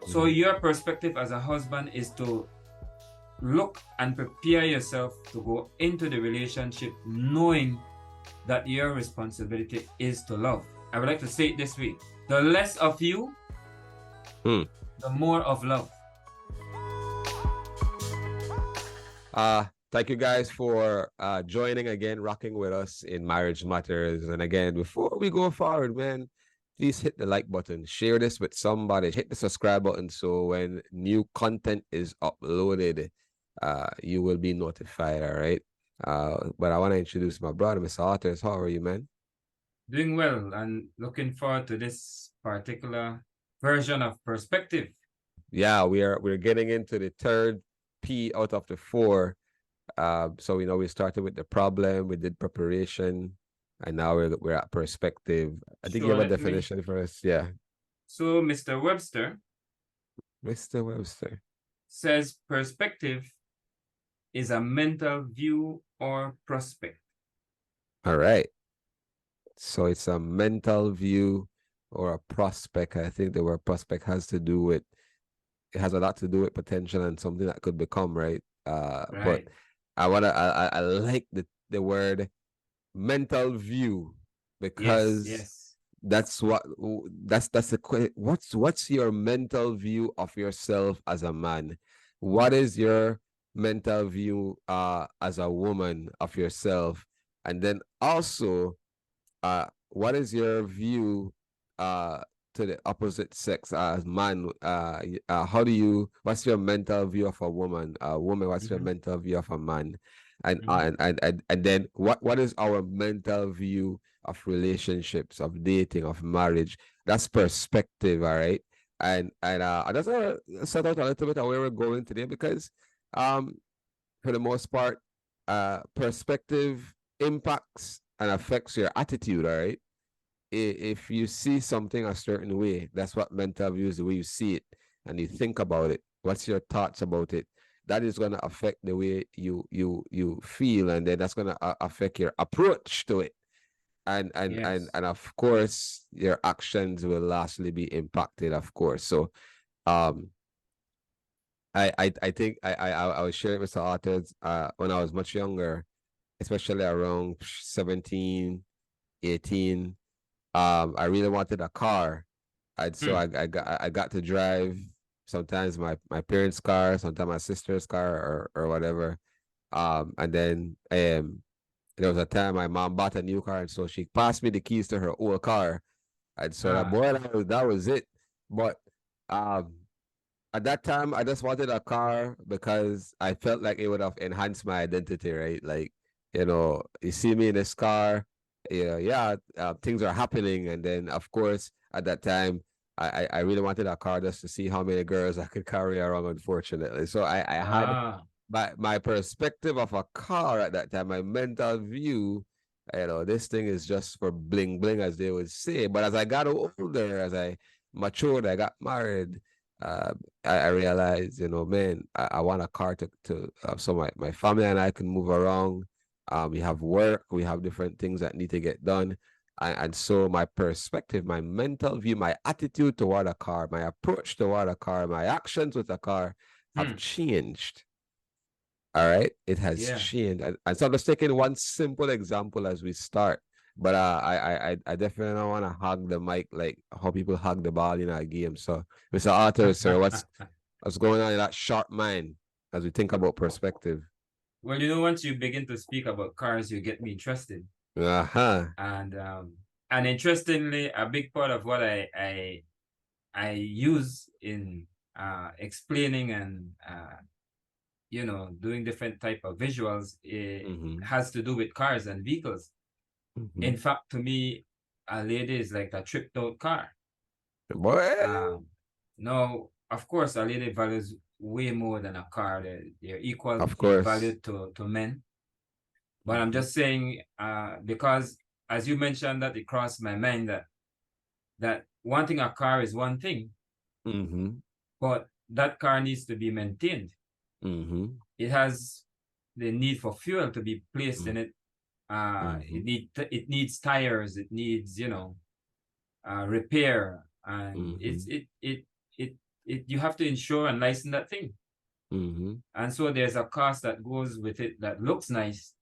So your perspective as a husband is to look and prepare yourself to go into the relationship knowing that your responsibility is to love. I would like to say it this way: the less of you, Hmm. the more of love. Thank you guys for joining again, rocking with us in Marriage Matters. And again, before we go forward, man, please hit the like button, share this with somebody, hit the subscribe button so when new content is uploaded, you will be notified. All right. But I want to introduce my brother, Mr. Arthurs. How are you, man? Doing well and looking forward to this particular version of perspective. Yeah, we're getting into the third P out of the four. So we started with the problem, we did preparation, and now we're at perspective. I think you Sure, have a let me. definition for us. Yeah. So, Mr. Webster Mr. Webster. says perspective is a mental view or prospect. All right. So it's a mental view or a prospect. I think the word prospect has to do with it has a lot to do with potential and something that could become, right? But Right. I like the word mental view Yes, because yes. that's what that's the what's your mental view of yourself as a man? What is your mental view as a woman of yourself? And then also what is your view uh to the opposite sex as man? How do you what's your mental view of a woman? Woman, what's your Mm-hmm, mental view of a man? And mm-hmm. then what is our mental view of relationships, of dating, of marriage? That's perspective, all right. And I just want to set out a little bit of where we're going today because um for the most part, perspective impacts and affects your attitude, all right? If you see something a certain way, that's what mental view is, the way you see it and you think about it. What's your thoughts about it? That is going to affect the way you feel, and then that's going to affect your approach to it. Yes. And of course, your actions will lastly be impacted, of course. So um I think I was sharing with Mr. Arthurs when I was much younger, especially around 17, 18. I really wanted a car. And so Hmm. I got to drive sometimes my parents' car, sometimes my sister's car or whatever. And then there was a time my mom bought a new car, and so she passed me the keys to her old car. And so that Ah, boy, that was it. But um at that time, I just wanted a car because I felt like it would have enhanced my identity, right? Like, you see me in this car, things are happening. And then, of course, at that time, I really wanted a car just to see how many girls I could carry around, unfortunately. So I had ah. my perspective of a car at that time, my mental view, this thing is just for bling bling, as they would say. But as I got older, as I matured, I got married. Uh, I realized, man, I want a car to so my family and I can move around. We have work, we have different things that need to get done. And so my perspective, my mental view, my attitude toward a car, my approach toward a car, my actions with a car have Hmm. changed. All right. It has Yeah. changed. And so I'm just taking one simple example as we start. But I definitely don't want to hug the mic like how people hug the ball in a game. So, Mr. Arthur, sir, what's going on in that sharp mind as we think about perspective? Well, once you begin to speak about cars, you get me interested. Uh-huh. And interestingly, a big part of what I use in explaining and doing different type of visuals, Mm-hmm. has to do with cars and vehicles. Mm-hmm. In fact, to me, a lady is like a tripped out car. Boy, Um, now, of course, a lady values way more than a car. They're of equally course. valued to men. But I'm Mm-hmm. just saying, because as you mentioned that, it crossed my mind that wanting a car is one thing, Mm-hmm. but that car needs to be maintained. Mm-hmm. It has the need for fuel to be placed in it. Mm-hmm. It needs tires. It needs repair, and Mm-hmm. it you have to insure and license that thing. Mm-hmm. And so there's a cost that goes with it that looks nice.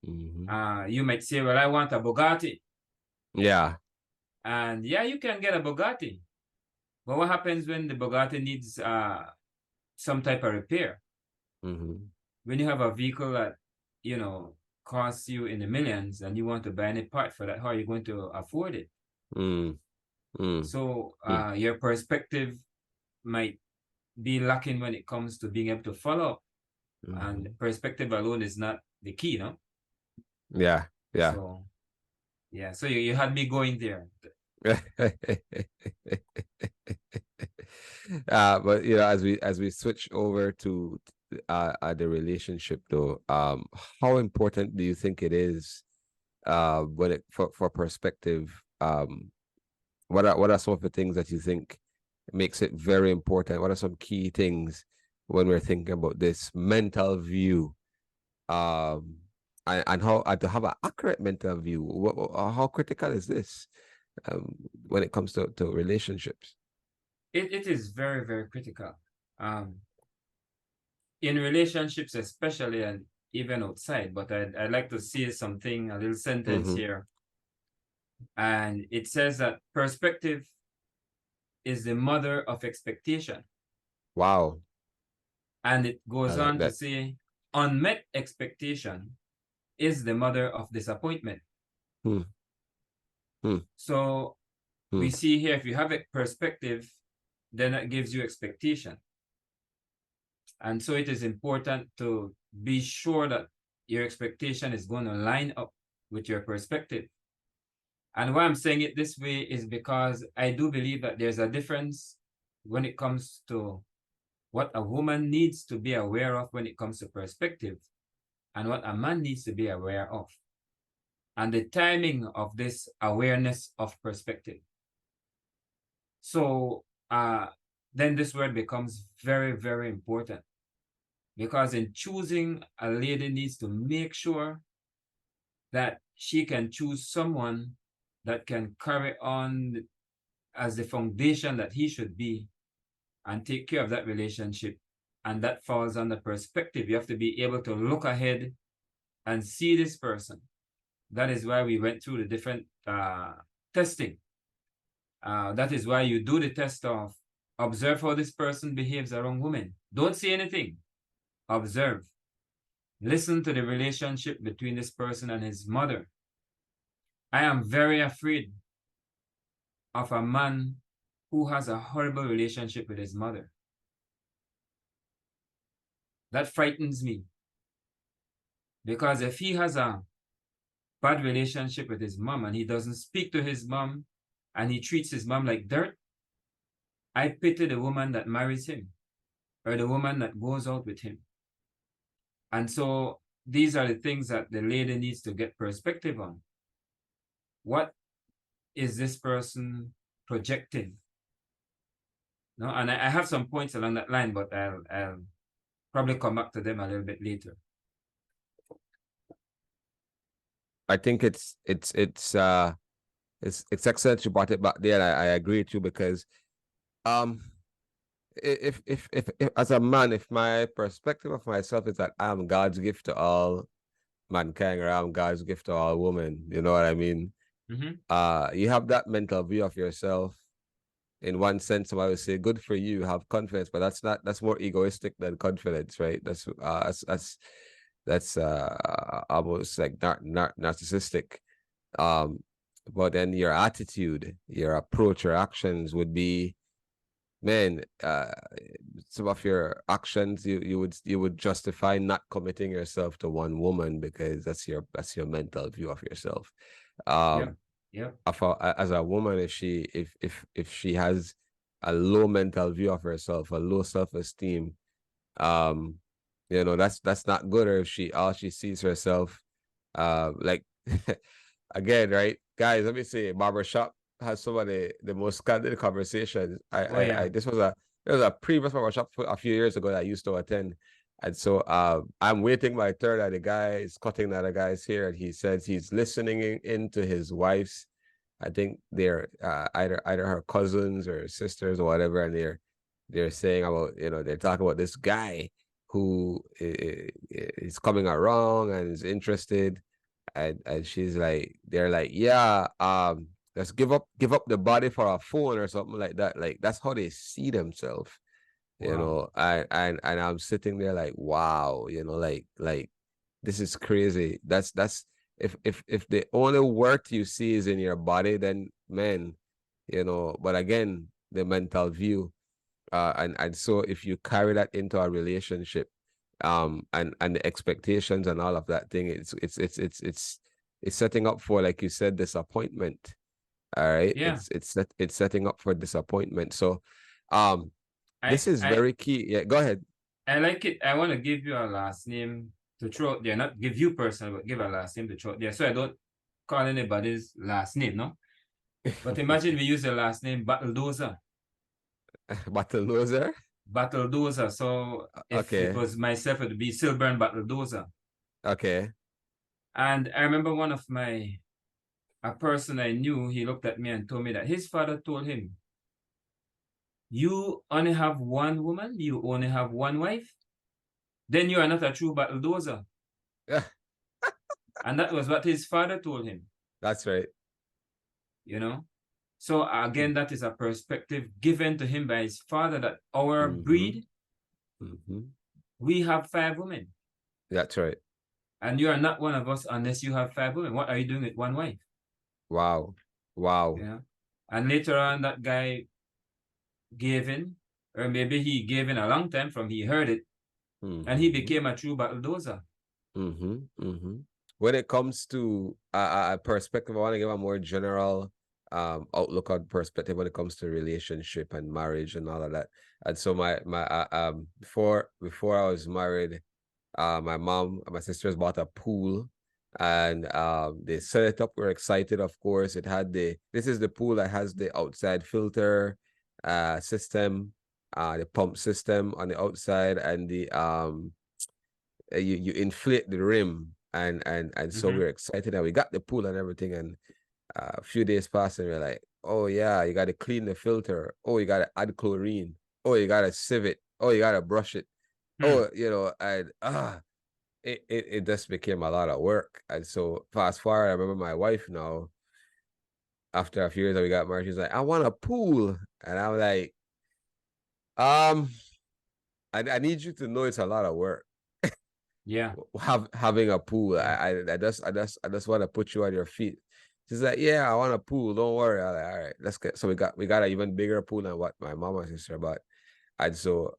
Mm-hmm. You might say, well, I want a Bugatti. Yeah. And yeah, you can get a Bugatti. But what happens when the Bugatti needs some type of repair? Mm-hmm. When you have a vehicle that, you know, costs you in the millions and you want to buy any part for that, how are you going to afford it? Mm-hmm. So your perspective might be lacking when it comes to being able to follow up. And Mm-hmm. perspective alone is not the key, no? Yeah. Yeah. So yeah, so you had me going there. But you know, as we switch over to the relationship though, how important do you think it is when it for perspective? What are some of the things that you think makes it very important? What are some key things when we're thinking about this mental view? And how to have an accurate mental view. How critical is this when it comes to relationships? It is very, very critical. Um, in relationships especially and even outside, but I'd like to see something, a little sentence Mm-hmm. here. And it says that perspective is the mother of expectation. Wow, And it I goes like on to that. say, unmet expectation is the mother of disappointment. Hmm. Hmm. So Hmm. we see here, if you have a perspective, then that gives you expectation. And so it is important to be sure that your expectation is going to line up with your perspective. And why I'm saying it this way is because I do believe that there's a difference when it comes to what a woman needs to be aware of when it comes to perspective and what a man needs to be aware of, and the timing of this awareness of perspective. So then this word becomes very, very important, because in choosing, a lady needs to make sure that she can choose someone that can carry on as the foundation that he should be and take care of that relationship. And that falls under perspective. You have to be able to look ahead and see this person. That is why we went through the different testing. That is why you do the test of observe how this person behaves around women. Don't say anything. Observe. Listen to the relationship between this person and his mother. I am very afraid of a man who has a horrible relationship with his mother. That frightens me, because if he has a bad relationship with his mom and he doesn't speak to his mom and he treats his mom like dirt, I pity the woman that marries him or the woman that goes out with him. And so these are the things that the lady needs to get perspective on. What is this person projecting? No, and I have some points along that line, but I'll probably come back to them a little bit later. I think it's excellent you brought it back there. I agree with you because um if as a man, if my perspective of myself is that I'm God's gift to all mankind, or I'm God's gift to all women, you know what I mean? Mm-hmm. You have that mental view of yourself. In one sense, I would say good for you, have confidence, but that's more egoistic than confidence, right? That's almost like narcissistic. Um, but then your attitude, your approach, your actions would be, man, some of your actions you would justify not committing yourself to one woman because that's your mental view of yourself. Yeah. Um, Yeah. as a woman, if she has a low mental view of herself, a low self-esteem, um, you know, that's not good. Or if she all she sees herself, like again, right, guys, let me say, barbershop has some of the most candid conversations. Oh yeah. I this was a there was a previous barbershop a few years ago that I used to attend. And so I'm waiting my turn, and the guy is cutting the other guy's hair, and he says he's listening into his wife's, I think they're either her cousins or sisters or whatever, and they're saying about, they're talking about this guy who is coming around and is interested, and she's like, they're like, yeah, let's give up the body for a phone or something like that. Like that's how they see themselves, Wow. and I'm sitting there like, wow, like this is crazy. That's if the only worth you see is in your body, then man, but again, the mental view, and so if you carry that into a relationship, and the expectations and all of that thing, it's setting up for, like you said, disappointment. All right, Yeah. it's setting up for disappointment. So um I this is I very key. Yeah, go ahead. I like it. I want to give you a last name to throw out there, not give you personal, but give a last name to throw out there. So I don't call anybody's last name, no? But imagine we use the last name Battledozer. Battle loser. Battledozer. So if it Okay. was myself, it would be Sylburn Battledozer. Okay. And I remember a person I knew, he looked at me and told me that his father told him, you only have one woman, you only have one wife, then you are not a true battledozer. Yeah, And that was what his father told him, that's right. you know? So again, that is a perspective given to him by his father that our Mm-hmm. breed, Mm-hmm. we have 5 women. That's right. And you are not one of us unless you have 5 women. What are you doing with one wife? Wow. Wow. Yeah. And later on, that guy gave in, or maybe he gave in a long time from he heard it, and he Mm-hmm. became a true battledozer. Mm-hmm. Mm-hmm. When it comes to a perspective, I want to give a more general outlook on perspective when it comes to relationship and marriage and all of that. And so my before I was married, my mom and my sisters bought a pool, and they set it up. We're excited, of course. This is the pool that has the outside filter system, the pump system on the outside, and the you inflate the rim, and so Mm-hmm. we're excited, and we got the pool and everything. And a few days passed, and we're like, oh yeah, you got to clean the filter, oh you got to add chlorine, oh you got to sieve it, oh you got to brush it, Hmm. oh and it just became a lot of work. And so fast forward, I remember my wife now, after a few years that we got married, she's like, I want a pool. And I'm like, um I need you to know it's a lot of work. Yeah. Having a pool. Yeah. I just want to put you on your feet. She's like, yeah, I want a pool. Don't worry. I'm like, all right, let's get. So we got an even bigger pool than what my mom and sister bought. And so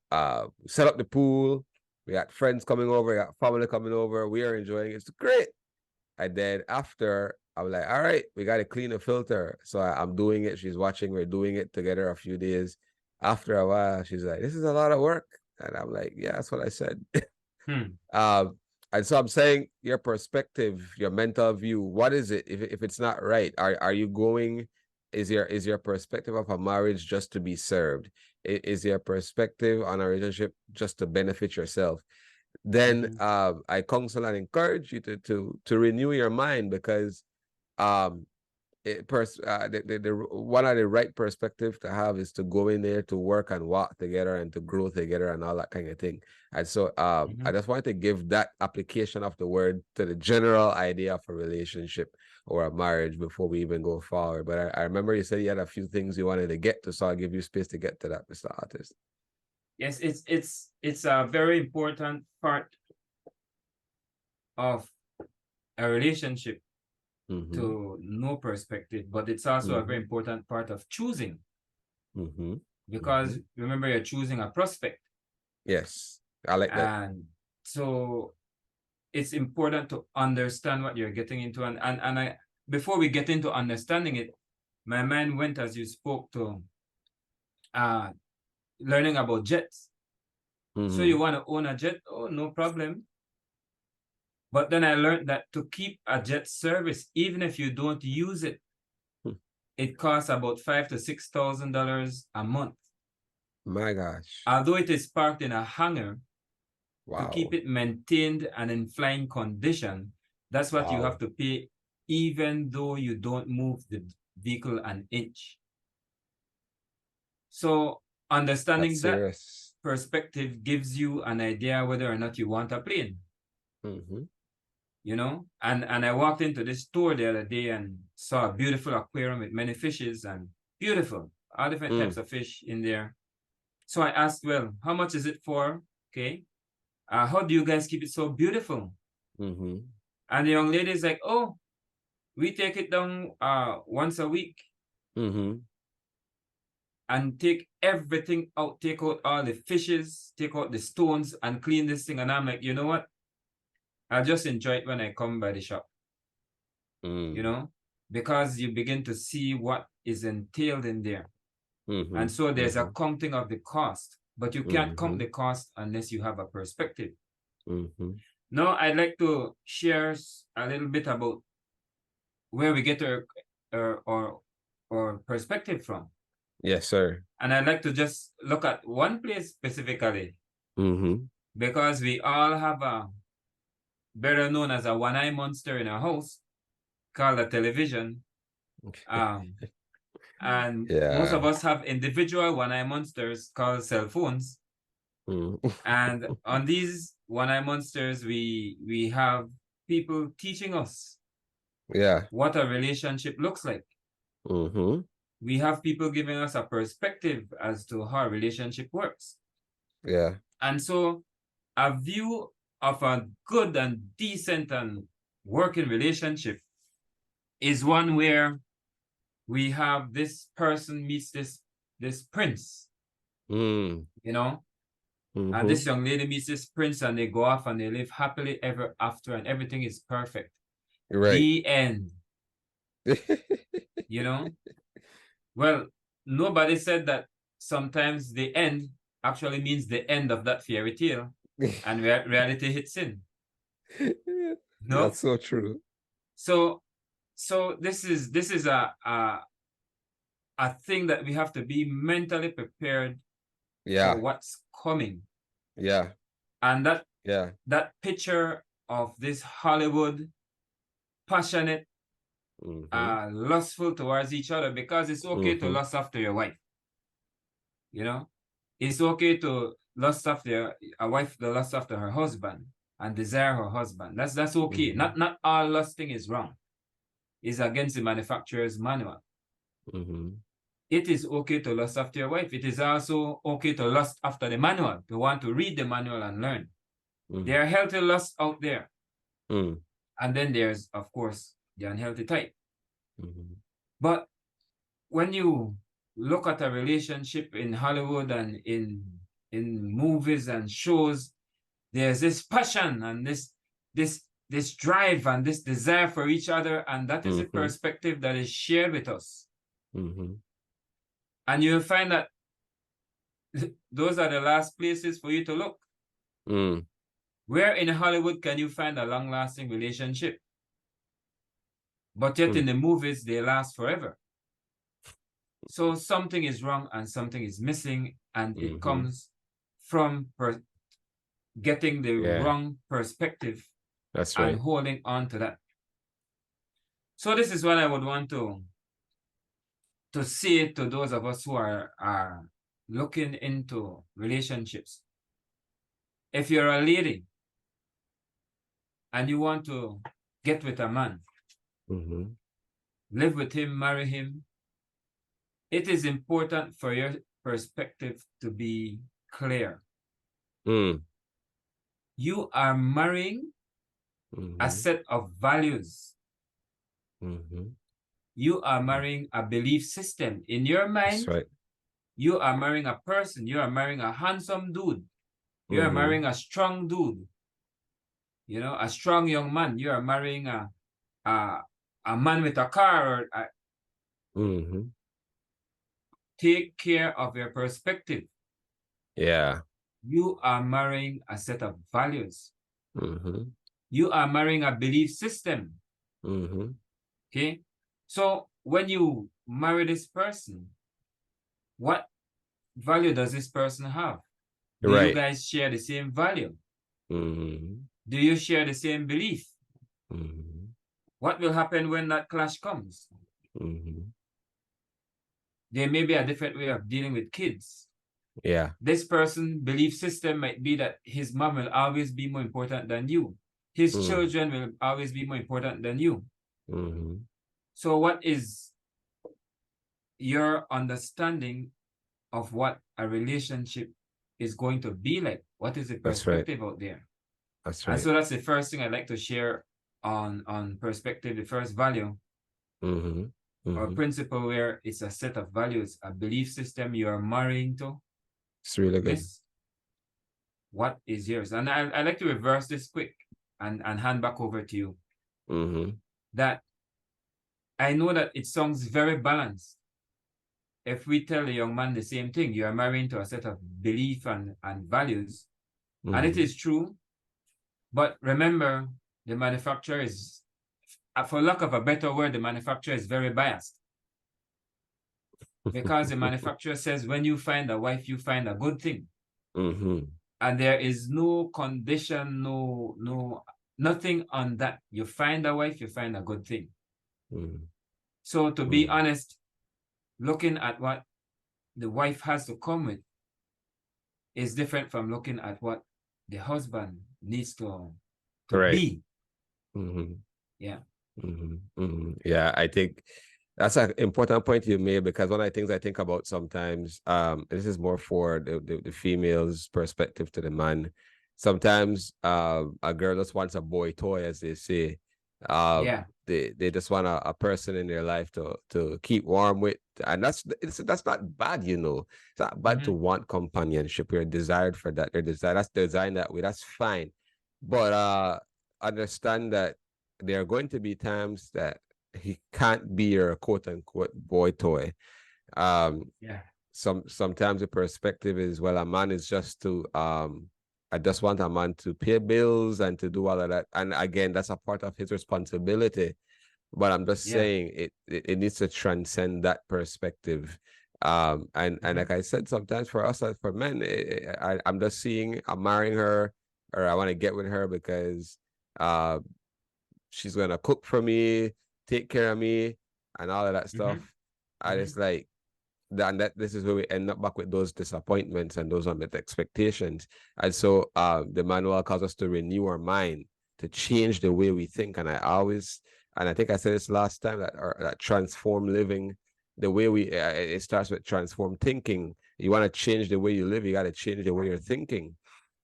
set up the pool. We got friends coming over, we got family coming over. We are enjoying it. It's great. And then after, I'm like, all right, we got to clean the filter. So I'm doing it. She's watching. We're doing it together a few days. After a while, she's like, this is a lot of work. And I'm like, yeah, that's what I said. Hmm. Um, and so I'm saying your perspective, your mental view, what is it? If it's not right, are you going, is your perspective of a marriage just to be served? Is your perspective on a relationship just to benefit yourself? Then Mm-hmm. I counsel and encourage you to renew your mind, because um the one of the right perspective to have is to go in there to work and walk together and to grow together and all that kind of thing. And so Mm-hmm. I just wanted to give that application of the word to the general idea of a relationship or a marriage before we even go forward. But I remember you said you had a few things you wanted to get to, so I'll give you space to get to that, Mr. Artist. Yes, it's a very important part of a relationship Mm-hmm. to know perspective, but it's also a very Mm-hmm. important part of choosing, Mm-hmm. Mm-hmm. because remember, you're choosing a prospect. Yes, I like that. And so it's important to understand what you're getting into. And I, before we get into understanding it, my mind went, as you spoke, to uh learning about jets. So Mm-hmm. you want to own a jet? Oh, no problem. But then I learned that to keep a jet service, even if you don't use it, it costs about $5,000 to $6,000 a month. My gosh. Although it is parked in a hangar, to keep Wow. it maintained and in flying condition, that's what you have Wow. to pay, even though you don't move the vehicle an inch. So Understanding That's that serious. perspective gives you an idea whether or not you want a plane. Mm-hmm. You know, and I walked into this store the other day and saw a beautiful aquarium with many fishes and beautiful, all different types of fish in there. So I asked, well, how much is it for? Okay. How do you guys keep it so beautiful? Mm-hmm. And the young lady is like, oh, we take it down once a week Mm-hmm. and take everything out, take out all the fishes, take out the stones and clean this thing. And I'm like, you know what? I'll just enjoy it when I come by the shop, you know, because you begin to see what is entailed in there. Mm-hmm. And so there's a Mm-hmm. counting of the cost, but you can't count Mm-hmm. the cost unless you have a perspective. Mm-hmm. Now, I'd like to share a little bit about where we get our perspective from. Yes, sir. And I'd like to just look at one place specifically Mm-hmm. because we all have a better known as a one-eye monster in our house called a television. And most of Yeah. us have individual one-eye monsters called cell phones. Mm. And on these one-eye monsters, we have people teaching us Yeah. what a relationship looks like. Mm-hmm. We have people giving us a perspective as to how a relationship works. Yeah. And so a view of a good and decent and working relationship is one where we have this person meets this prince, Mm. you know, and Mm-hmm. this young lady meets this prince and they go off and they live happily ever after and everything is perfect. Right. The end, you know. Well, nobody said that sometimes the end actually means the end of that fairy tale and reality hits in. No. That's so true. So this is a thing that we have to be mentally prepared for Yeah. what's coming. Yeah. And Yeah. that picture of this Hollywood passionate, Mm-hmm. lustful towards each other, because it's okay to Mm-hmm. lust after your wife. You know, it's okay to lust after a wife, to lust after her husband and desire her husband. That's okay. Mm-hmm. Not all lusting is wrong. It's against the manufacturer's manual. Mm-hmm. It is okay to lust after your wife. It is also okay to lust after the manual, to want to read the manual and learn. Mm-hmm. There are healthy lusts out there. Mm-hmm. And then there's, of course, the unhealthy type. Mm-hmm. But when you look at a relationship in Hollywood and in movies and shows, there's this passion and this drive and this desire for each other, and that is a Mm-hmm. perspective that is shared with us. Mm-hmm. And you'll find that those are the last places for you to look. Mm. Where in Hollywood can you find a long-lasting relationship? But yet in the movies, they last forever. So something is wrong and something is missing, and it comes from getting the wrong perspective That's and right. holding on to that. So this is what I would want to say to those of us who are looking into relationships. If you're a lady and you want to get with a man, live with him, marry him, it is important for your perspective to be clear. You are marrying a set of values. You are marrying a belief system. In your mind, That's right. you are marrying a person. You are marrying a handsome dude. You are marrying a strong dude. You know, a strong young man. You are marrying a man with a car. Take care of your perspective. Yeah. You are marrying a set of values. You are marrying a belief system. Okay? So when you marry this person, what value does this person have? Do you guys share the same value? Do you share the same belief? What will happen when that clash comes? There may be a different way of dealing with kids. Yeah. This person belief system might be that his mom will always be more important than you. His Mm. children will always be more important than you. Mm-hmm. So what is your understanding of what a relationship is going to be like? What is the That's right. perspective out there? That's And right. so that's the first thing I'd like to share on perspective, the first value Mm-hmm. or Mm-hmm. principle where it's a set of values, a belief system you are marrying to. It's really good. Miss, what is yours? And I like to reverse this quick and hand back over to you. Mm-hmm. That I know that it sounds very balanced. If we tell a young man the same thing, you are marrying to a set of belief and values, and it Mm-hmm. is true, but remember, the manufacturer is, for lack of a better word, the manufacturer is very biased. Because the manufacturer says when you find a wife, you find a good thing. Mm-hmm. And there is no condition, nothing on that. You find a wife, you find a good thing. Mm-hmm. So to be honest, looking at what the wife has to come with is different from looking at what the husband needs to Right. be. Mm-hmm. Yeah. Mm-hmm. Mm-hmm. Yeah, I think that's an important point you made, because one of the things I think about sometimes, this is more for the female's perspective to the man. Sometimes a girl just wants a boy toy, as they say. Yeah. They just want a person in their life to keep warm with. And that's not bad, you know. It's not bad to Mm-hmm. want companionship. You're desired for that. They're desired, that's designed that way. That's fine. But understand that there are going to be times that he can't be your quote unquote boy toy. Yeah. Sometimes the perspective is, well, a man is just to I just want a man to pay bills and to do all of that. And again, that's a part of his responsibility. But I'm just Yeah. saying it needs to transcend that perspective. And Mm-hmm. like I said, sometimes for us as for men, I'm just seeing I'm marrying her, or I want to get with her because uh she's gonna cook for me, take care of me, and all of that Mm-hmm. stuff. And Mm-hmm. it's like that this is where we end up back with those disappointments and those unmet expectations. And so the manual calls us to renew our mind, to change the way we think. And I think I said this last time, that transform living, the way it starts with transform thinking. You want to change the way you live, you got to change the way you're thinking,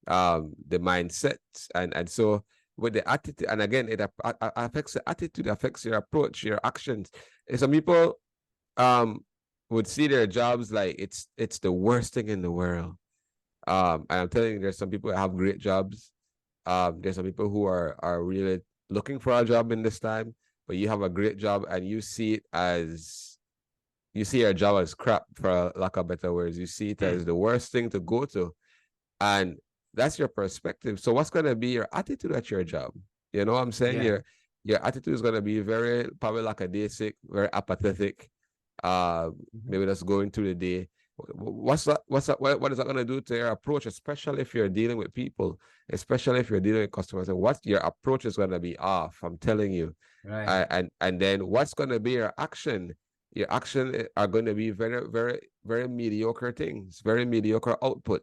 the mindset. And so with the attitude, and again, it affects the attitude, affects your approach, your actions. And some people um would see their jobs like it's the worst thing in the world. And I'm telling you, there's some people that have great jobs. There's some people who are really looking for a job in this time, but you have a great job and you see your job as crap, for lack of better words. You see it as the worst thing to go to. And that's your perspective. So what's gonna be your attitude at your job? You know what I'm saying? Yeah. Your attitude is gonna be very probably lackadaisic, very apathetic. Mm-hmm. Maybe just going through the day. What is that gonna do to your approach, especially if you're dealing with people, especially if you're dealing with customers? And what your approach is gonna be off, I'm telling you. Right. And then what's gonna be your action? Your action are going to be very, very, very mediocre things, very mediocre output,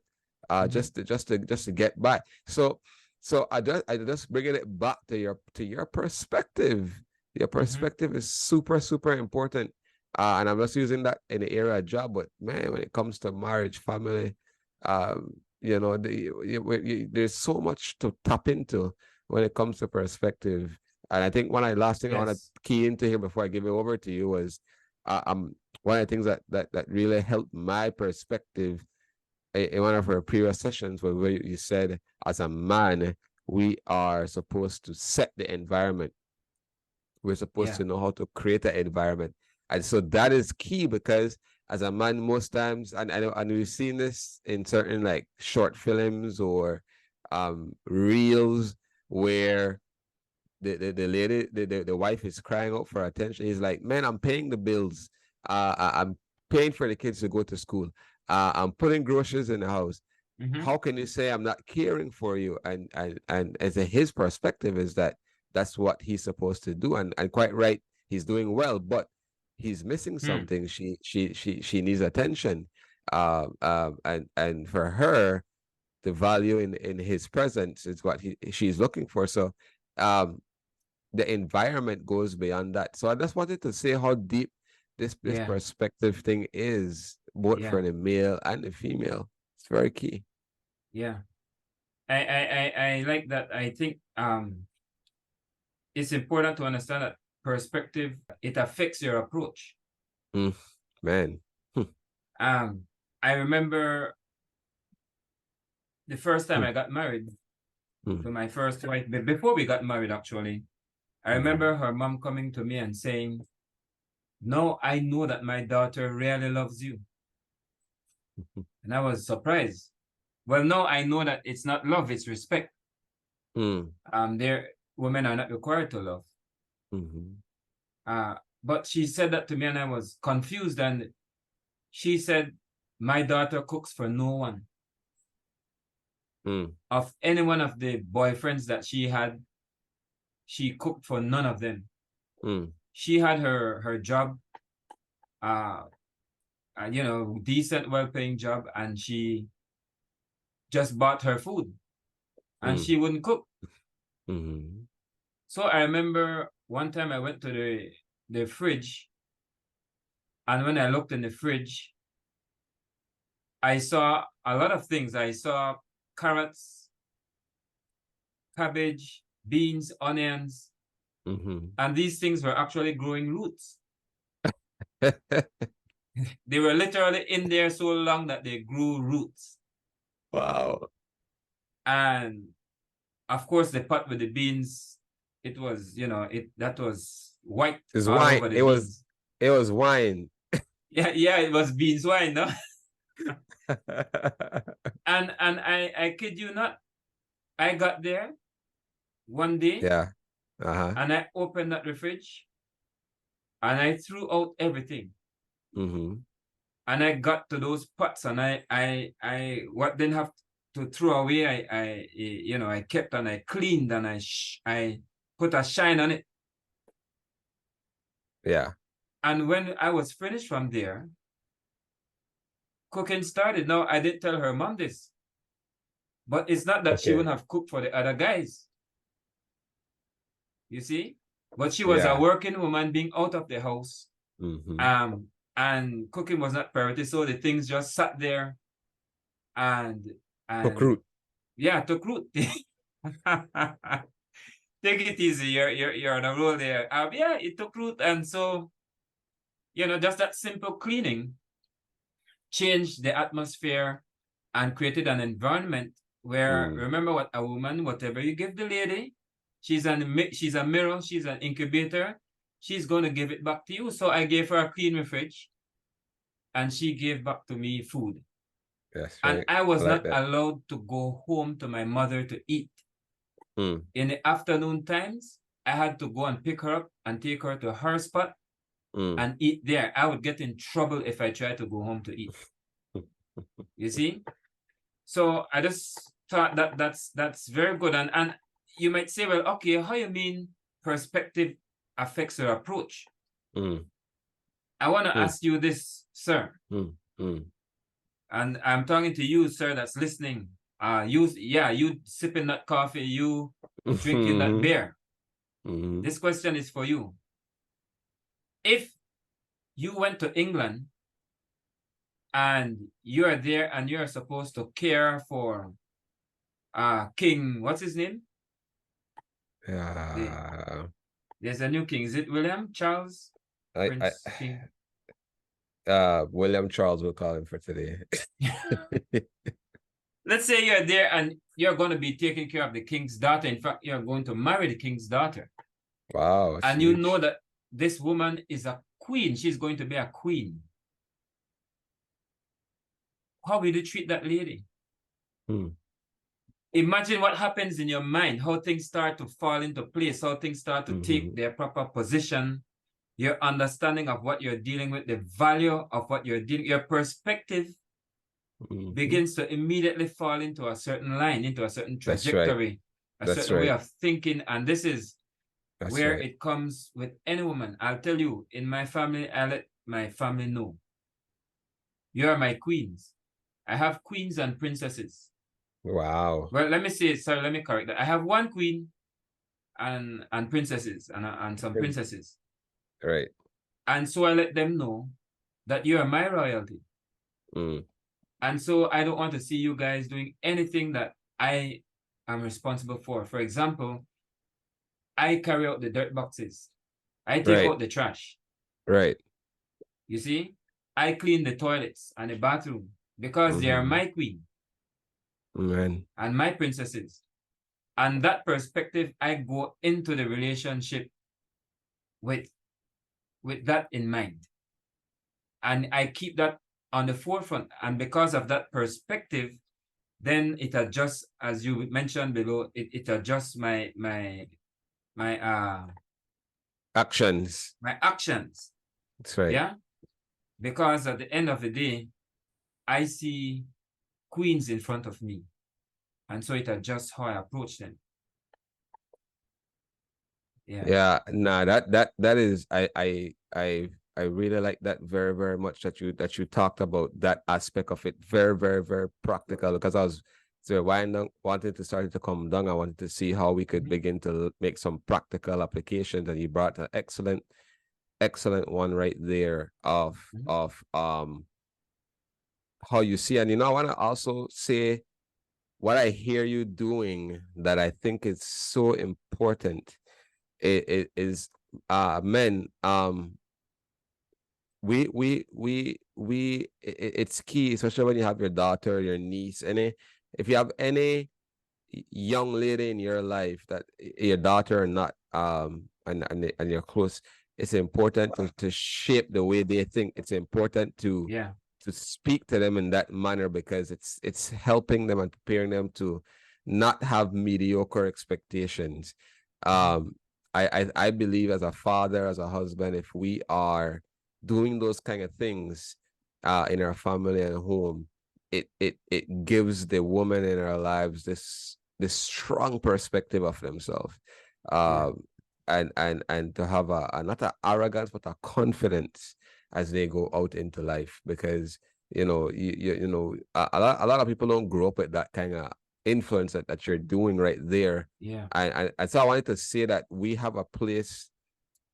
Mm-hmm. just to get by. So I just bringing it back to your perspective. Your Mm-hmm. perspective is super, super important. And I'm just using that in the area of job, but man, when it comes to marriage, family, you know, there's so much to tap into when it comes to perspective. And I think last thing I want to Yes. key into here before I give it over to you was, one of the things that really helped my perspective in one of our previous sessions was where you said, as a man, we are supposed to set the environment. We're supposed Yeah. to know how to create an environment. And so that is key, because as a man, most times, and we've seen this in certain like short films or reels, where the lady, the wife is crying out for attention. He's like, man, I'm paying the bills. I'm paying for the kids to go to school. I'm putting groceries in the house. Mm-hmm. How can you say I'm not caring for you? And as his perspective is that that's what he's supposed to do. And quite right, he's doing well, but he's missing something. She needs attention. And for her, the value in his presence is what she's looking for. So um the environment goes beyond that. So I just wanted to say how deep this Yeah, perspective thing is, both yeah, for the male and the female. It's very key. yeah. I like that. I think it's important to understand that perspective, it affects your approach. Mm, man. Hmm, Um, I remember the first time hmm, I got married hmm, to my first wife, before we got married actually, I mhm, remember her mom coming to me and saying, "No, I know that my daughter really loves you." mhm, And I was surprised. Well, no, I know that it's not love, it's respect. mm, There women are not required to love. mhm, Uh, but she said that to me and I was confused. And she said, my daughter cooks for no one. mm, Of any one of the boyfriends that she had, she cooked for none of them. mm, She had her job, uh, decent, well-paying job, and she just bought her food, and mm, she wouldn't cook. mhm, So I remember one time I went to the fridge, and when I looked in the fridge, I saw a lot of things. I saw carrots, cabbage, beans, onions, mhm. and these things were actually growing roots. They were literally in there so long that they grew roots. Wow. And of course, the pot with the beans, it was, that was white It's all wine. over the It beans. was wine. Yeah, yeah, it was beans wine, no? And I kid you not, I got there one day Yeah. Uh-huh. and I opened up the fridge and I threw out everything. Mm-hmm. And I got to those pots and I what didn't have to throw away, I kept and I cleaned and I put a shine on it. Yeah. And when I was finished from there, cooking started. Now I didn't tell her mom this, but it's not that she Okay. wouldn't have cooked for the other guys, you see. But she was a Yeah. working woman being out of the house, Mm-hmm. um, and cooking was not priority, so the things just sat there and Took and root. yeah, took root. Take it easy. You're on a roll there. Yeah, it took root, and so just that simple cleaning changed the atmosphere and created an environment where, Mm. remember, what a woman, whatever you give the lady, she's a mirror, she's an incubator, she's going to give it back to you. So I gave her a clean fridge, and she gave back to me food. That's And right. I I was like not that. allowed to go home to my mother to eat. Mm. In the afternoon times, I had to go and pick her up and take her to her spot Mm. and eat there. I would get in trouble if I tried to go home to eat. You see? So I just thought that that's very good. And you might say, well, okay, how you mean perspective affects your approach? Mm. I want to Mm. ask you this, sir. Mm. Mm. And I'm talking to you, sir, that's listening. You sipping that coffee, you drinking that Mm-hmm. beer. Mm-hmm. This question is for you. If you went to England and you're there and you're supposed to care for King, what's his name? The, Yeah. there's a new king. Is it William, Charles, I Prince King? William Charles will call him for today. Let's say you're there and you're going to be taking care of the king's daughter. In fact, you're going to marry the king's daughter. Wow, it's And you know huge. that this woman is a queen. She's going to be a queen. How will you treat that lady? Mm. Imagine what happens in your mind, how things start to fall into place, how things start to Mm-hmm. take their proper position, your understanding of what you're dealing with, the value of what you're dealing, your perspective Mm-hmm. begins to immediately fall into a certain line, into a certain That's right. trajectory, a That's certain way right. of thinking. And this is That's where right. it comes with any woman. I'll tell you, in my family, I let my family know. You are my queens. I have queens and princesses. Wow. Well, let me say, sorry, let me correct that. I have one queen and princesses and some princesses. Right. And so I let them know that you are my royalty. Mm. And so I don't want to see you guys doing anything that I am responsible for. For example, I carry out the dirt boxes. I take Right. out the trash. Right. You see, I clean the toilets and the bathroom because they are Mm-hmm. my queen Man. and my princesses. And that perspective, I go into the relationship with that in mind. And I keep that on the forefront. And because of that perspective, then it adjusts, as you mentioned below, it adjusts my Actions. my actions. That's right. Yeah. Because at the end of the day, I see queens in front of me. And so it adjusts how I approach them. Yeah. Yeah, nah, that is I really like that very, very much that you talked about that aspect of it. Very, very, very practical because I was so wanted to start to come down. I wanted to see how we could Mhm. begin to make some practical applications, and you brought an excellent one right there of Mhm. how you see. And I want to also say what I hear you doing that I think is so important. It is men, it's key, especially when you have your daughter, your niece, if you have any young lady in your life that your daughter or not, and you're close, it's important to shape the way they think. It's important Yeah. to speak to them in that manner because it's helping them and preparing them to not have mediocre expectations. Mhm. um I believe as a father, as a husband, if we are doing those kind of things in our family and home, it gives the woman in our lives this strong perspective of themselves, Yeah. um and to have a not a arrogance but a confidence as they go out into life. Because a lot of people don't grow up with that kind of influence that you're doing right there. Yeah. And so I wanted to say that we have a place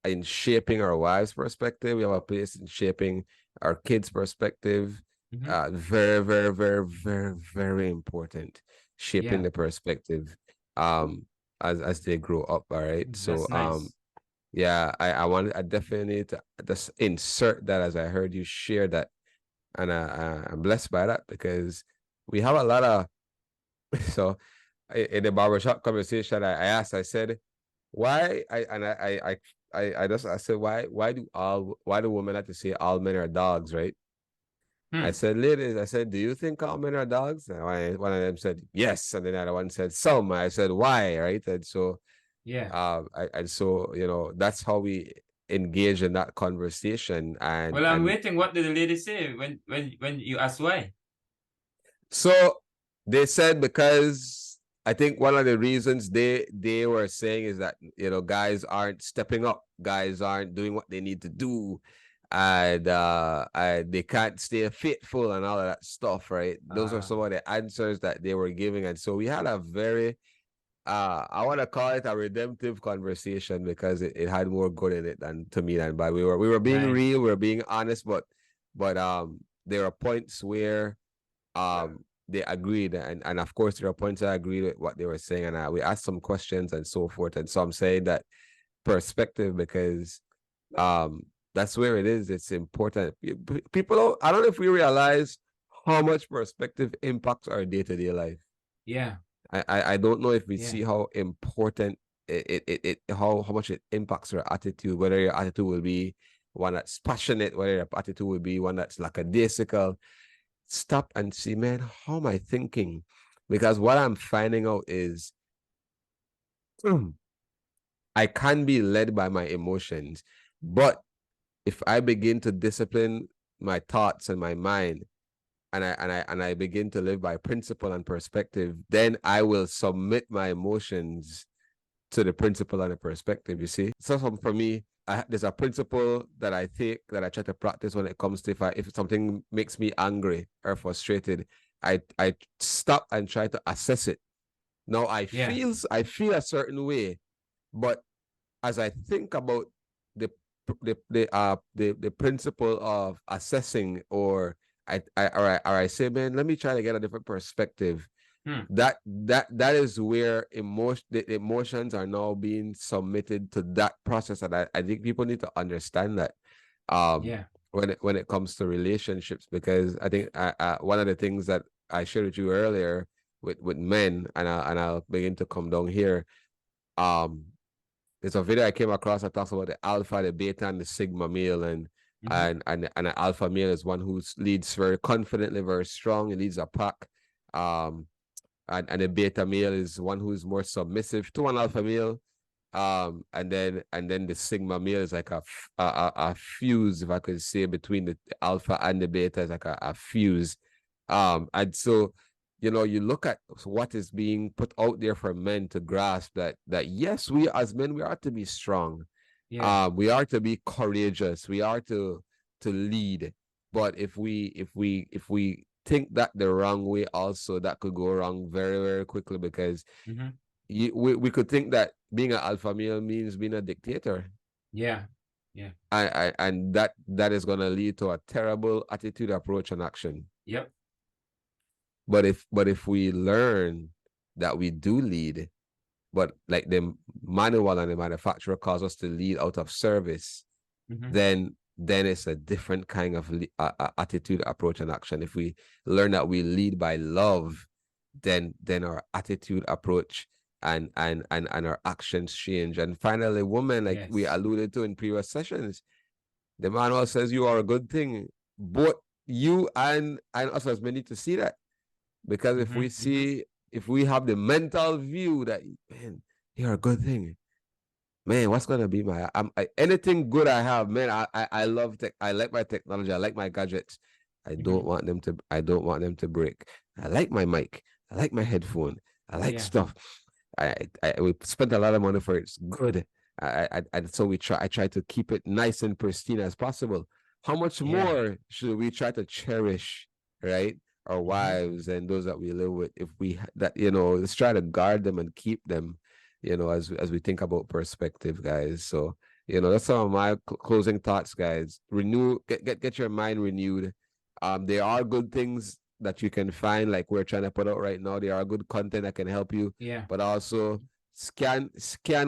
in shaping our wives' perspective. We have a place in shaping our kids' perspective. Mhm. Very, very, very, very, very important. Shaping Yeah. the perspective um as they grow up. All right. So That's nice. yeah, I wanted I definitely need to just insert that as I heard you share that. And I'm blessed by that because we have a lot of so in the barbershop conversation I asked, I said, why I said, why do women have to say all men are dogs, right? I Hmm. said, ladies, I said, do you think all men are dogs? And one of them said yes, and then the other one said some. I said, why, right? And so Yeah. that's how we engage in that conversation. Well, I'm And waiting. What did the lady say when you asked why? so they said, because I think one of the reasons they were saying is that guys aren't stepping up, guys aren't doing what they need to do, and they can't stay faithful and all of that stuff, right? Those are Ah. some of the answers that they were giving, and so we had a very I want to call it a redemptive conversation because it had more good in it than to me than bad. We were being Right. real, we were being honest, but there are points where they agreed, and of course there are points I agreed with what they were saying, and we asked some questions and so forth. And so I'm saying that perspective because um that's where it is. It's important. People I don't know if we realize how much perspective impacts our day-to-day life. Yeah. I don't know if we Yeah. see how important how much it impacts your attitude, whether your attitude will be one that's passionate, whether your attitude will be one that's lackadaisical. Stop and see, man, how am I thinking? Because what I'm finding out is I can be led by my emotions, but if I begin to discipline my thoughts and my mind, and I begin to live by principle and perspective, then I will submit my emotions to the principle and the perspective, you see. So for me, there's a principle that I take that I try to practice when it comes to if something makes me angry or frustrated, I stop and try to assess it. Now I feel a certain way, but as I think about the principle of assessing, or I say, man, let me try to get a different perspective. That is where the emotions are now being submitted to that process, and I think people need to understand that when it comes to relationships, because I think one of the things that I shared with you earlier with men, and I'll begin to come down here. There's a video I came across that talks about the alpha, the beta, and the sigma male, and an alpha male is one who leads very confidently, very strong. He leads a pack. And a beta male is one who is more submissive to an alpha male. And then the sigma male is like a fuse, if I could say, between the alpha and the beta, is like a fuse. And so, you know, you look at what is being put out there for men to grasp that yes, we as men, we are to be strong. We are to be courageous. We are to lead. But if we think that the wrong way, also that could go wrong very, very quickly, because we could think that being an alpha male means being a dictator. And that is going to lead to a terrible attitude, approach, and action. But if we learn that we do lead, but like the manual and the manufacturer calls us to lead out of service, then it's a different kind of attitude, approach, and action. If we learn that we lead by love, then our attitude, approach, and our actions change. And finally, women, like we alluded to in previous sessions, the manual says you are a good thing. Both you and us as men need to see that. Because if we have the mental view that, man, you're a good thing, man, what's gonna be my anything good I have, man, I love tech, I like my technology, I like my gadgets. I don't want them to break. I like my mic, I like my headphone, I like stuff. We spent a lot of money for it. It's good. So I try to keep it nice and pristine as possible. How much more should we try to cherish, right, our wives and those that we live with? If we let's try to guard them and keep them, as we think about perspective, guys. So that's some of my closing thoughts, guys. Get your mind renewed. There are good things that you can find, like we're trying to put out right now. There are good content that can help you, but also scan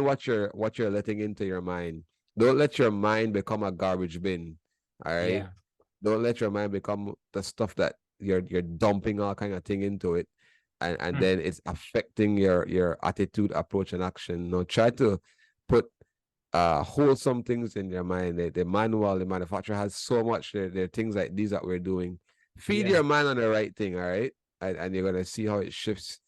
what you're letting into your mind. Don't let your mind become a garbage bin. All right. Don't let your mind become the stuff that you're dumping all kind of thing into it, and then it's affecting your attitude, approach, and action. No, try to put wholesome things in your mind. The manual, the manufacturer has so much. There are things like these that we're doing. Feed your mind on the right thing, all right, and you're gonna see how it shifts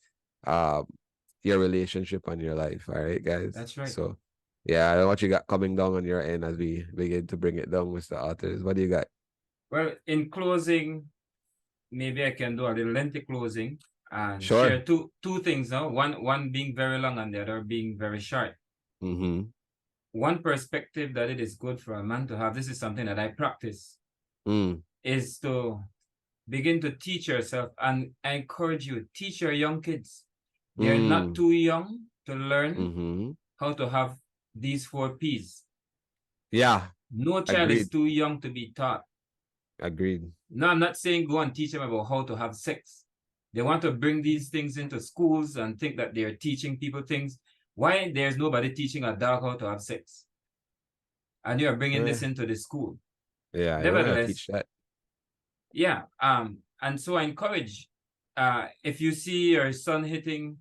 your relationship and your life. All right, guys. That's right. So yeah, I know what you got coming down on your end as we begin to bring it down, Mr. Arthurs. What do you got? Well, in closing, maybe I can do a little lengthy closing and Sure. share two things now. One being very long and the other being very short. One perspective that it is good for a man to have, this is something that I practice, is to begin to teach yourself, and I encourage you, teach your young kids. They're not too young to learn how to have these 4 P's. Yeah. No child is too young to be taught. Agreed. No, I'm not saying go and teach them about how to have sex. They want to bring these things into schools and think that they're teaching people things. Why there's nobody teaching a dog how to have sex? And you're bringing this into the school. Yeah, nevertheless, teach that. Yeah, and so I encourage, if you see your son hitting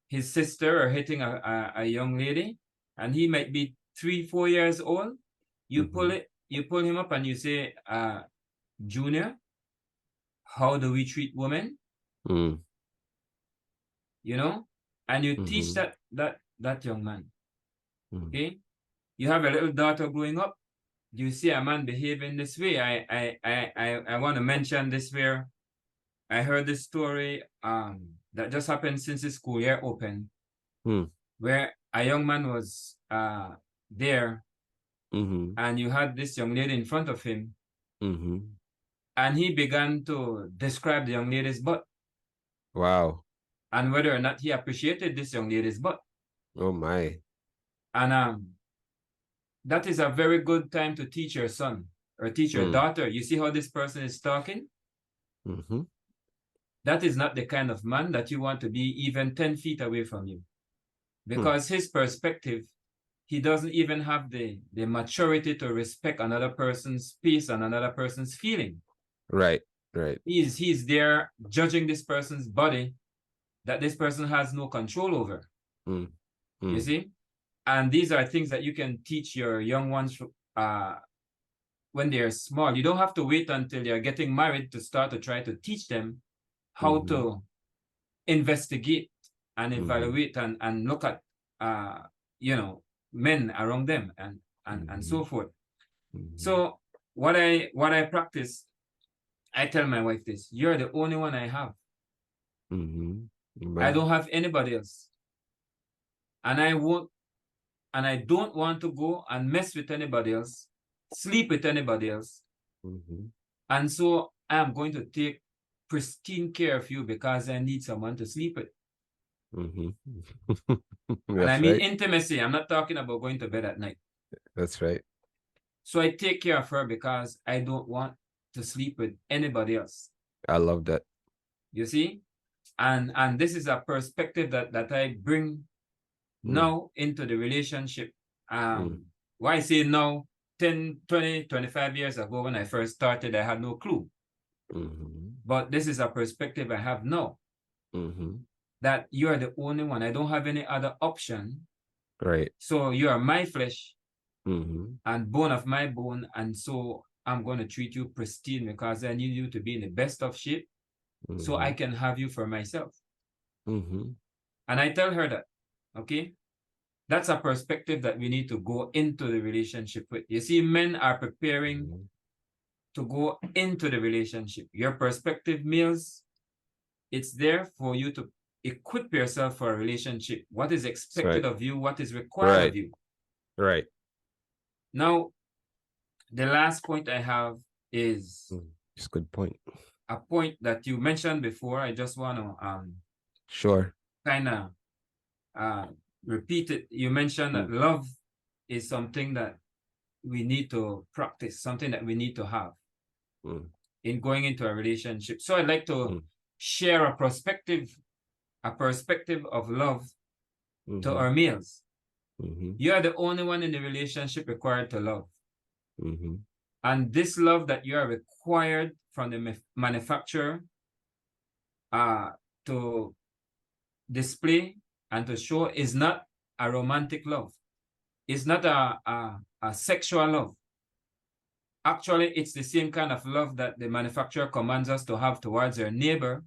his sister or hitting a young lady, and he might be 3-4 years old, you pull him up and you say, Junior, how do we treat women? And you teach that young man. Okay, you have a little daughter growing up. You see a man behaving this way. I want to mention this, where I heard this story that just happened since the school year opened, where a young man was there, Mm-hmm. and you had this young lady in front of him, Mm-hmm. and he began to describe the young lady's butt Wow. and whether or not he appreciated this young lady's butt. Oh my. And that is a very good time to teach your son or teach your daughter. You see how this person is talking? Mm-hmm. That is not the kind of man that you want to be even 10 feet away from you. Because his perspective, he doesn't even have the maturity to respect another person's space and another person's feeling. Right. Right. He's there judging this person's body that this person has no control over. You see? And these are things that you can teach your young ones when they're small. You don't have to wait until they're getting married to start to try to teach them how to investigate and evaluate and look at men around them and so forth. So what I practice, I tell my wife this: you're the only one I have. I don't have anybody else. And I don't want to go and mess with anybody else, sleep with anybody else. And so I am going to take pristine care of you because I need someone to sleep with. And I mean intimacy. I'm not talking about going to bed at night. That's right. So I take care of her because I don't want to sleep with anybody else. I love that. You see? And this is a perspective that I bring now into the relationship. Why I say now, 10, 20, 25 years ago when I first started, I had no clue. But this is a perspective I have now. That you are the only one. I don't have any other option. Right. So you are my flesh and bone of my bone. And so I'm going to treat you pristine because I need you to be in the best of shape so I can have you for myself. And I tell her that, okay? That's a perspective that we need to go into the relationship with. You see, men are preparing to go into the relationship. Your perspective, males, it's there for you to equip yourself for a relationship. What is expected of you, what is required of you. Right. Now, the last point I have is it's a good point. A point that you mentioned before. I just want to sure. Kind of repeat it. You mentioned that love is something that we need to practice, something that we need to have in going into a relationship. So I'd like to share a perspective of love to our males. You are the only one in the relationship required to love. And this love that you are required from the manufacturer to display and to show is not a romantic love. It's not a sexual love. Actually, it's the same kind of love that the manufacturer commands us to have towards our neighbor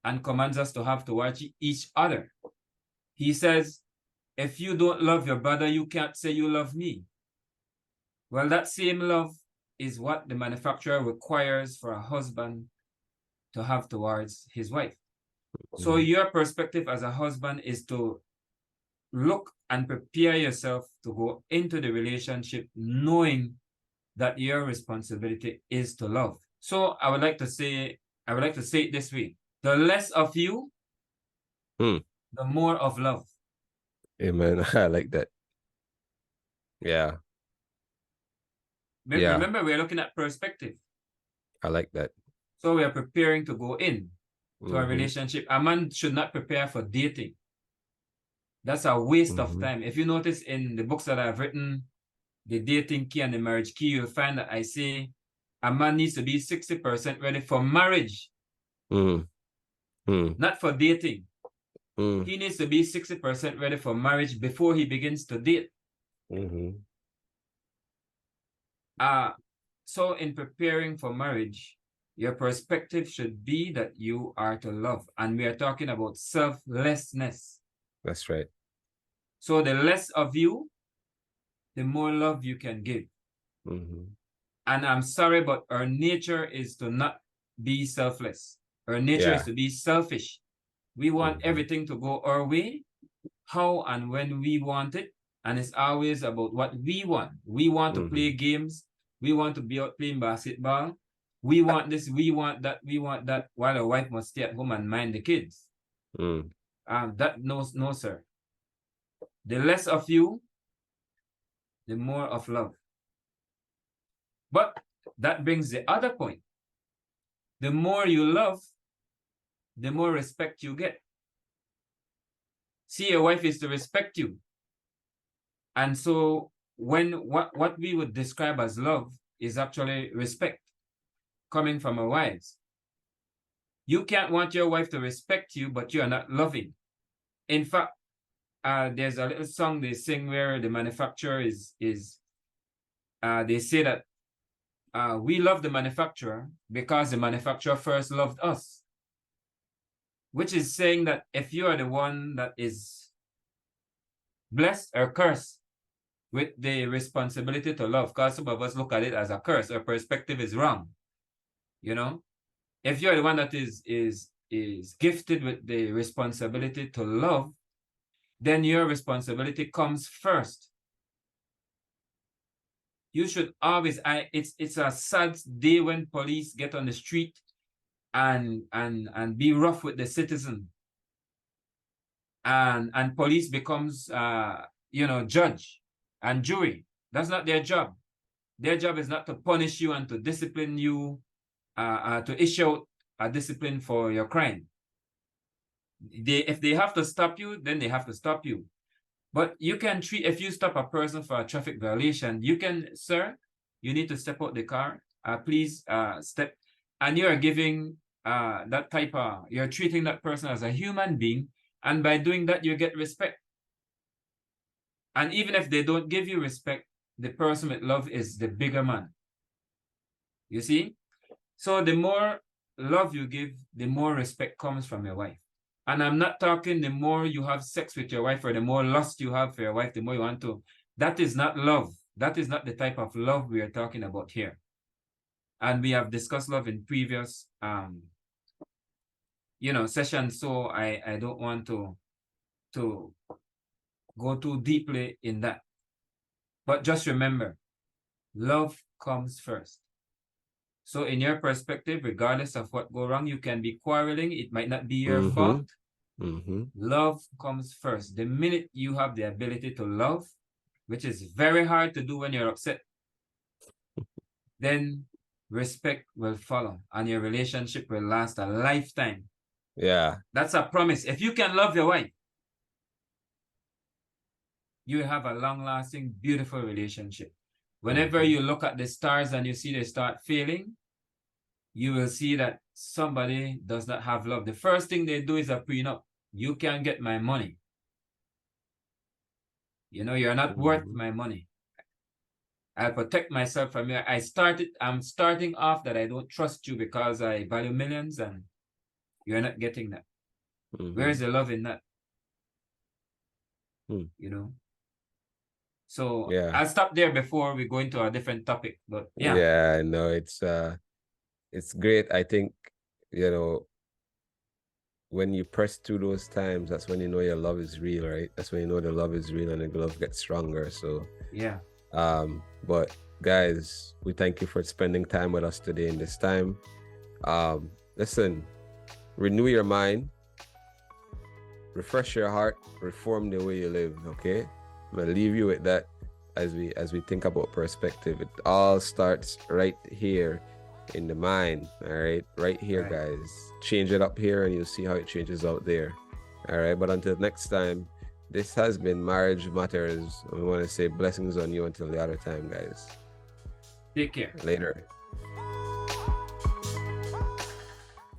and commands us to have towards each other. He says, if you don't love your brother, you can't say you love me. Well, that same love is what the manufacturer requires for a husband to have towards his wife. So your perspective as a husband is to look and prepare yourself to go into the relationship knowing that your responsibility is to love. So I would like to say it this way: the less of you, the more of love. Amen. I like that. Yeah. Remember, we're looking at perspective. I like that. So we are preparing to go in to a relationship. A man should not prepare for dating. That's a waste of time. If you notice in the books that I've written, the dating key and the marriage key, you'll find that I say a man needs to be 60% ready for marriage, not for dating. He needs to be 60% ready for marriage before he begins to date. So in preparing for marriage, your perspective should be that you are to love. And we are talking about selflessness. That's right. So the less of you, the more love you can give. And I'm sorry, but our nature is to not be selfless. Our nature is to be selfish. We want everything to go our way. how and when we want it, and it's always about what we want. We want to play games. We want to be out playing basketball. We want this, we want that, while a wife must stay at home and mind the kids. That no, sir. The less of you, the more of love. But that brings the other point. The more you love, the more respect you get. See, your wife is to respect you. And so when what we would describe as love is actually respect coming from our wives. You can't want your wife to respect you, but you are not loving. In fact, there's a little song they sing where the manufacturer they say that we love the manufacturer because the manufacturer first loved us. Which is saying that if you are the one that is blessed or cursed with the responsibility to love, because some of us look at it as a curse, our perspective is wrong. You know, if you're the one that is gifted with the responsibility to love, then your responsibility comes first. You should always, it's a sad day when police get on the street and be rough with the citizen. And police becomes judge and jury. That's not their job. Their job is not to punish you and to discipline you, to issue a discipline for your crime. If they have to stop you, then they have to stop you. But you can treat, if you stop a person for a traffic violation, you can, sir, you need to step out the car. Please step. And you're giving that type of, you're treating that person as a human being. And by doing that, you get respect. And even if they don't give you respect, the person with love is the bigger man. You see? So the more love you give, the more respect comes from your wife. And I'm not talking the more you have sex with your wife or the more lust you have for your wife, the more you want to. That is not love. That is not the type of love we are talking about here. And we have discussed love in previous sessions, so I don't want to go too deeply in that. But just remember, love comes first. So in your perspective, regardless of what go wrong, you can be quarreling. It might not be your fault. Love comes first. The minute you have the ability to love, which is very hard to do when you're upset, then respect will follow and your relationship will last a lifetime. Yeah. That's a promise. If you can love your wife, you have a long-lasting, beautiful relationship. Whenever you look at the stars and you see they start failing, you will see that somebody does not have love. The first thing they do is a prenup. You can't get my money. You're not worth my money. I'll protect myself from you. I'm starting off that I don't trust you because I value millions and you're not getting that. Where's the love in that? So yeah. I'll stop there before we go into a different topic. But yeah. Yeah, no, it's great. I think, when you press through those times, that's when you know your love is real, right? That's when you know the love is real and the love gets stronger. So yeah. But guys, we thank you for spending time with us today in this time. Listen, renew your mind, refresh your heart, reform the way you live. Okay, I'm gonna leave you with that as we think about perspective. It all starts right here in the mind. All right here, guys. Change it up here and you'll see how it changes out there. All right, but until next time, this has been Marriage Matters. We want to say blessings on you until the other time, guys. Take care. Later.